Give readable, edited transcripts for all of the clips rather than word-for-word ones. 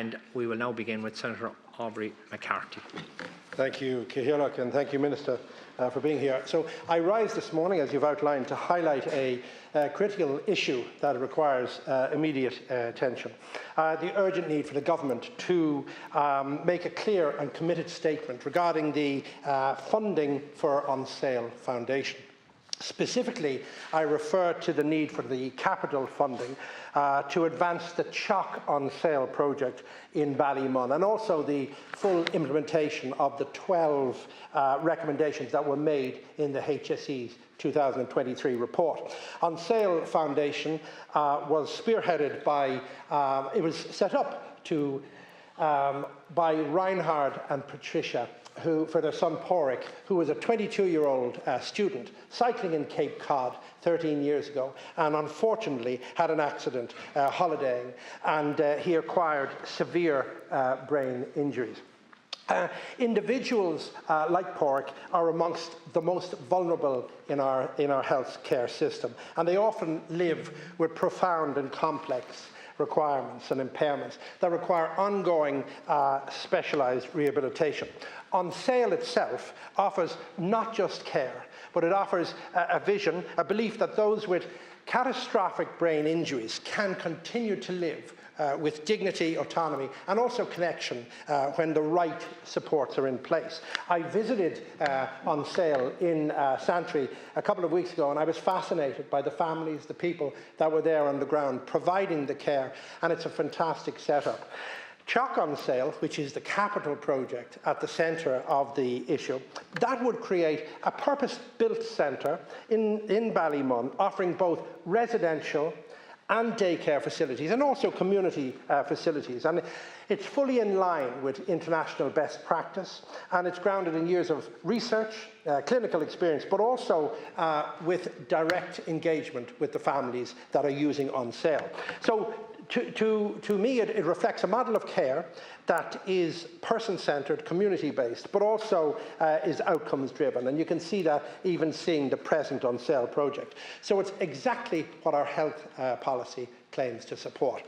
and we will now begin with Senator Aubrey McCarthy. Thank you, Cahillach, and thank you, Minister, for being here. So I rise this morning, as you've outlined, to highlight a critical issue that requires immediate attention. The urgent need for the Government to make a clear and committed statement regarding the funding for On Sale Foundation. Specifically, I refer to the need for the capital funding to advance the Chalk on Sale project in Ballymun, and also the full implementation of the 12 recommendations that were made in the HSE's 2023 report. On Sale Foundation was spearheaded by, it was set up to by Reinhard and Patricia, for their son Porrick, who was a 22-year-old student cycling in Cape Cod 13 years ago, and unfortunately had an accident holidaying, and he acquired severe brain injuries. Individuals like Porrick are amongst the most vulnerable in our health care system, and they often live with profound and complex requirements and impairments that require ongoing specialised rehabilitation. On Sale itself offers not just care, but it offers a vision, a belief that those with catastrophic brain injuries can continue to live with dignity, autonomy, and also connection when the right supports are in place. I visited On Sale in Santry a couple of weeks ago, and I was fascinated by the families, the people that were there on the ground providing the care, and it's a fantastic setup. Chalk on Sale, which is the capital project at the centre of the issue, that would create a purpose-built centre in Ballymun, offering both residential and daycare facilities, and also community facilities. And it's fully in line with international best practice, and it's grounded in years of research, clinical experience, but also with direct engagement with the families that are using On Sale. So to me, it reflects a model of care that is person-centred, community-based, but also is outcomes-driven. And you can see that even seeing the present On Sale project. So it's exactly what our health policy claims to support.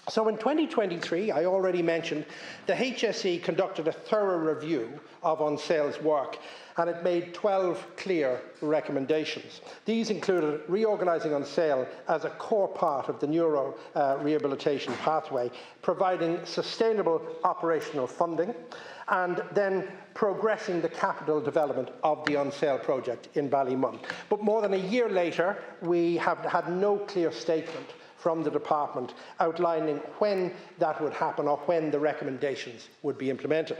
So in 2023, I already mentioned, the HSE conducted a thorough review of On Sale's work, and it made 12 clear recommendations. These included reorganising On Sale as a core part of the neuro rehabilitation pathway, providing sustainable operational funding, and then progressing the capital development of the On Sale project in Ballymun. But more than a year later, we have had no clear statement from the department outlining when that would happen or when the recommendations would be implemented.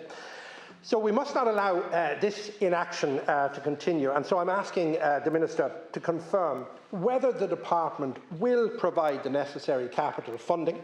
So we must not allow this inaction to continue, and so I'm asking the Minister to confirm whether the department will provide the necessary capital funding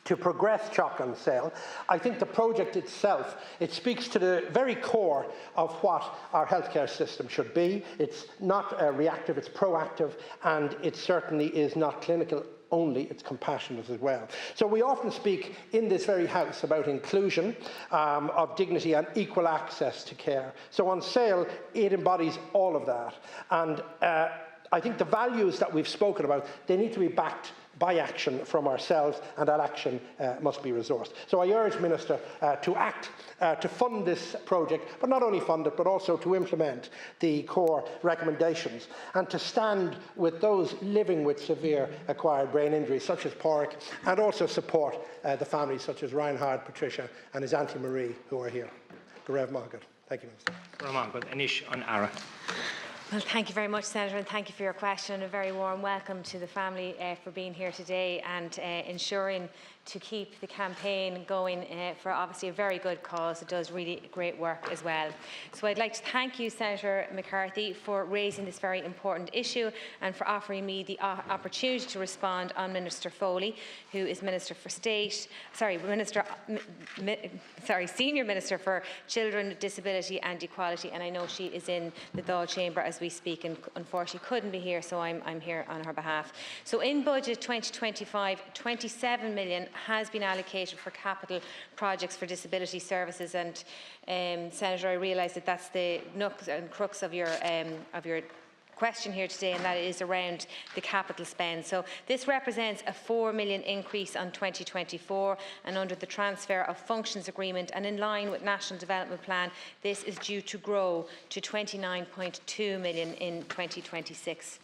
to progress Chalk on Sale. I think the project itself, it speaks to the very core of what our healthcare system should be. It's not reactive, it's proactive, and it certainly is not clinical only, it's compassionate as well. So we often speak in this very house about inclusion of dignity and equal access to care. So On Sale, it embodies all of that. And I think the values that we've spoken about, they need to be backed by action from ourselves, and that action must be resourced. So I urge Minister to act to fund this project, but not only fund it, but also to implement the core recommendations, and to stand with those living with severe acquired brain injuries, such as Porrick, and also support the families such as Reinhard, Patricia, and his Auntie Marie, who are here. Garev Margaret. Thank you, Minister. Well, thank you very much, Senator, and thank you for your question, and a very warm welcome to the family for being here today and ensuring to keep the campaign going for obviously a very good cause. It does really great work as well. So I'd like to thank you, Senator McCarthy, for raising this very important issue and for offering me the opportunity to respond on Minister Foley, who is Minister for State, Senior Minister for Children, Disability and Equality, and I know she is in the Dáil Chamber as we speak and unfortunately couldn't be here, so I'm here on her behalf. So in budget 2025, 27 million has been allocated for capital projects for disability services, and Senator, I realise that that's the nooks and crux of your question here today, and that is around the capital spend. So this represents a 4 million increase on 2024, and under the transfer of functions agreement and in line with National Development Plan, this is due to grow to 29.2 million in 2026.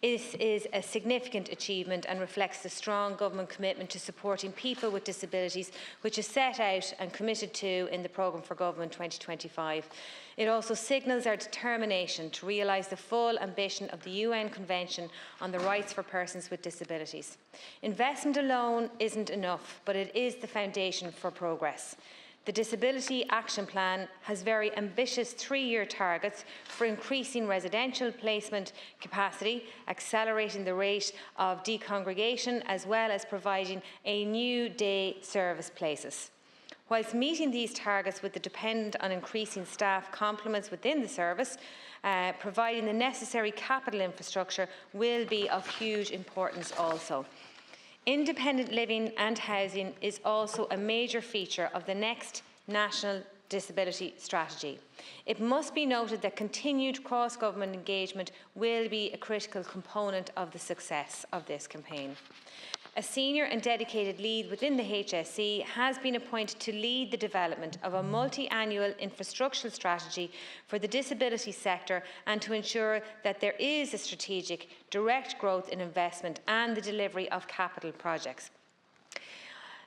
This is a significant achievement and reflects the strong government commitment to supporting people with disabilities, which is set out and committed to in the Programme for Government 2025. It also signals our determination to realise the full ambition of the UN Convention on the Rights for Persons with Disabilities. Investment alone isn't enough, but it is the foundation for progress. The Disability Action Plan has very ambitious 3-year targets for increasing residential placement capacity, accelerating the rate of decongregation, as well as providing a new day service places. Whilst meeting these targets would depend on increasing staff complements within the service, providing the necessary capital infrastructure will be of huge importance also. Independent living and housing is also a major feature of the next National Disability Strategy. It must be noted that continued cross-government engagement will be a critical component of the success of this campaign. A senior and dedicated lead within the HSE has been appointed to lead the development of a multi-annual infrastructural strategy for the disability sector and to ensure that there is a strategic, direct growth in investment and the delivery of capital projects.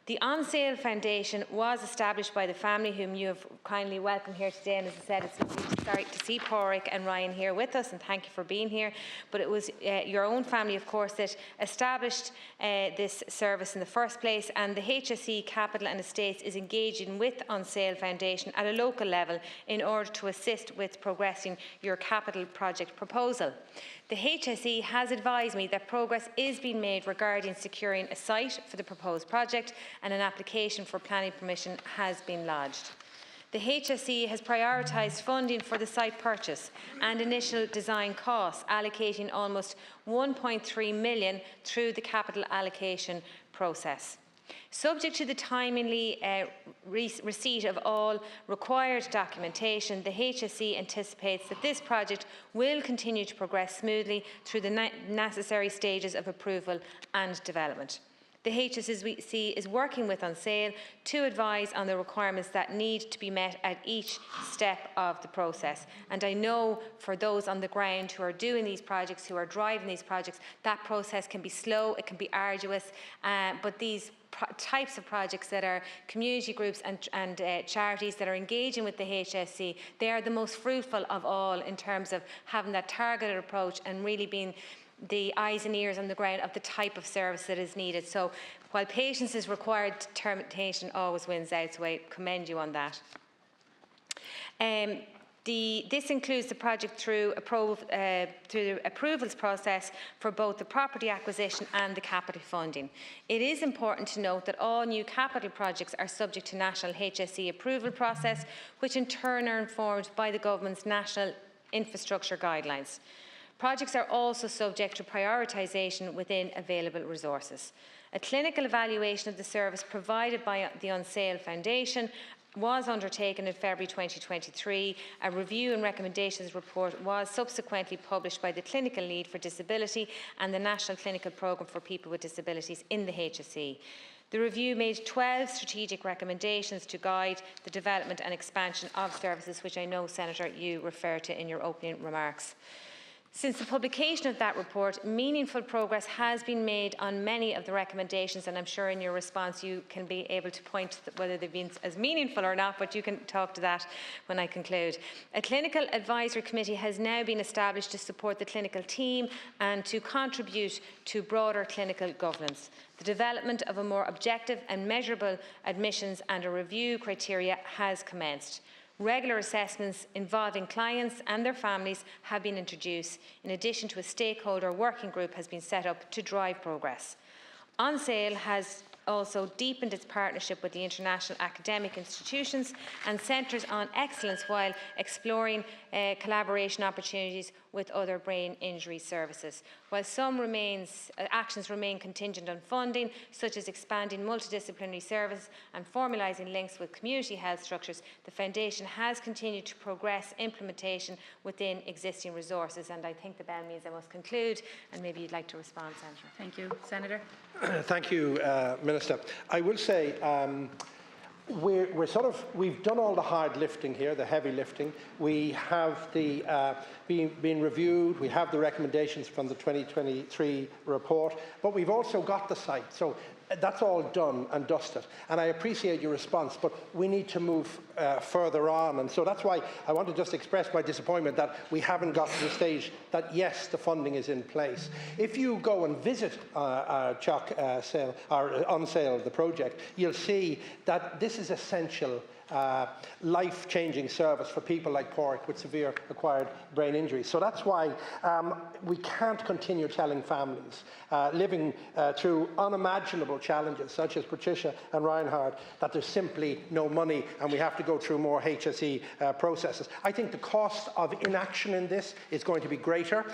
The On Sale Foundation was established by the family whom you have kindly welcomed here today, and as I said, it's lovely to see Pádraig and Ryan here with us, and thank you for being here. But it was your own family, of course, that established this service in the first place, and the HSE Capital and Estates is engaging with On Sale Foundation at a local level in order to assist with progressing your capital project proposal. The HSE has advised me that progress is being made regarding securing a site for the proposed project, and an application for planning permission has been lodged. The HSE has prioritised funding for the site purchase and initial design costs, allocating almost 1.3 million through the capital allocation process. Subject to the timely receipt of all required documentation, the HSE anticipates that this project will continue to progress smoothly through the necessary stages of approval and development. The HSE is working with On Sale to advise on the requirements that need to be met at each step of the process. And I know for those on the ground who are doing these projects, who are driving these projects, that process can be slow, it can be arduous, but these types of projects that are community groups and charities that are engaging with the HSE, they are the most fruitful of all in terms of having that targeted approach and really being the eyes and ears on the ground of the type of service that is needed. So while patience is required, determination always wins out, so I commend you on that. This includes the project through the approvals process for both the property acquisition and the capital funding. It is important to note that all new capital projects are subject to national HSE approval process, which in turn are informed by the government's national infrastructure guidelines. Projects are also subject to prioritisation within available resources. A clinical evaluation of the service provided by the On Sale Foundation was undertaken in February 2023. A review and recommendations report was subsequently published by the Clinical Lead for Disability and the National Clinical Programme for People with Disabilities in the HSE. The review made 12 strategic recommendations to guide the development and expansion of services, which I know, Senator, you referred to in your opening remarks. Since the publication of that report, meaningful progress has been made on many of the recommendations, and I'm sure in your response you can be able to point to whether they've been as meaningful or not, but you can talk to that when I conclude. A clinical advisory committee has now been established to support the clinical team and to contribute to broader clinical governance. The development of a more objective and measurable admissions and a review criteria has commenced. Regular assessments involving clients and their families have been introduced, in addition to a stakeholder working group has been set up to drive progress. On Sale has also deepened its partnership with the international academic institutions and centres on excellence while exploring collaboration opportunities with other brain injury services. While some actions remain contingent on funding, such as expanding multidisciplinary services and formalising links with community health structures, the Foundation has continued to progress implementation within existing resources. And I think the bell means I must conclude, and maybe you'd like to respond, Senator. Thank you. Senator. Thank you, Minister. I will say we've done all the hard lifting here, the heavy lifting. We have the been reviewed. We have the recommendations from the 2023 report, but we've also got the site. So that's all done and dusted. And I appreciate your response, but we need to move further on. And so that's why I want to just express my disappointment that we haven't got to the stage that, yes, the funding is in place. If you go and visit sale or on sale of the project, you'll see that this is essential life-changing service for people like Pádraig with severe acquired brain injuries. So that's why we can't continue telling families living through unimaginable challenges such as Patricia and Reinhard that there's simply no money and we have to go through more HSE processes. I think the cost of inaction in this is going to be greater,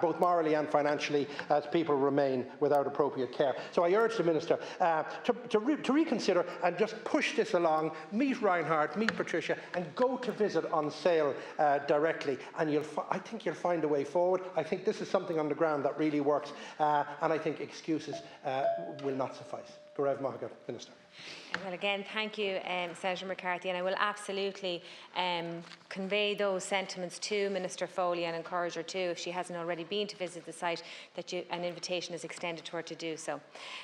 both morally and financially, as people remain without appropriate care. So I urge the Minister to reconsider and just push this along, meet Reinhard, meet Patricia, and go to visit on sale directly. And I think you'll find a way forward. I think this is something on the ground that really works, and I think excuses will not suffice. Go raibh maith agat, Minister. Well, again, thank you, Senator McCarthy, and I will absolutely convey those sentiments to Minister Foley and encourage her too, if she hasn't already been to visit the site, that an invitation is extended to her to do so.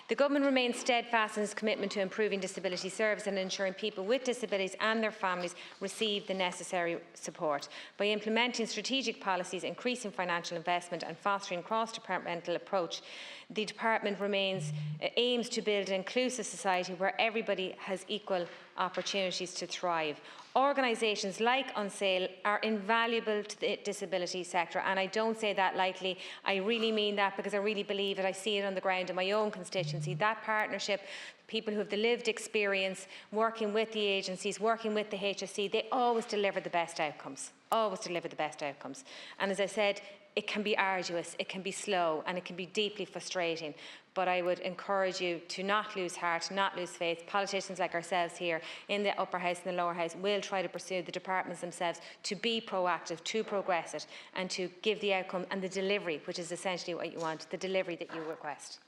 The Government remains steadfast in its commitment to improving disability service and ensuring people with disabilities and their families receive the necessary support. By implementing strategic policies, increasing financial investment and fostering cross-departmental approach, the Department aims to build an inclusive society where everybody has equal opportunities to thrive. Organisations like On Sale are invaluable to the disability sector, and I don't say that lightly. I really mean that because I really believe it. I see it on the ground in my own constituency. That partnership, people who have the lived experience, working with the agencies, working with the HSE, they always deliver the best outcomes. Always deliver the best outcomes. And as I said, it can be arduous, it can be slow, and it can be deeply frustrating. But I would encourage you to not lose heart, not lose faith. Politicians like ourselves here in the upper house and the lower house will try to pursue the departments themselves to be proactive, to progress it, and to give the outcome and the delivery, which is essentially what you want, the delivery that you request.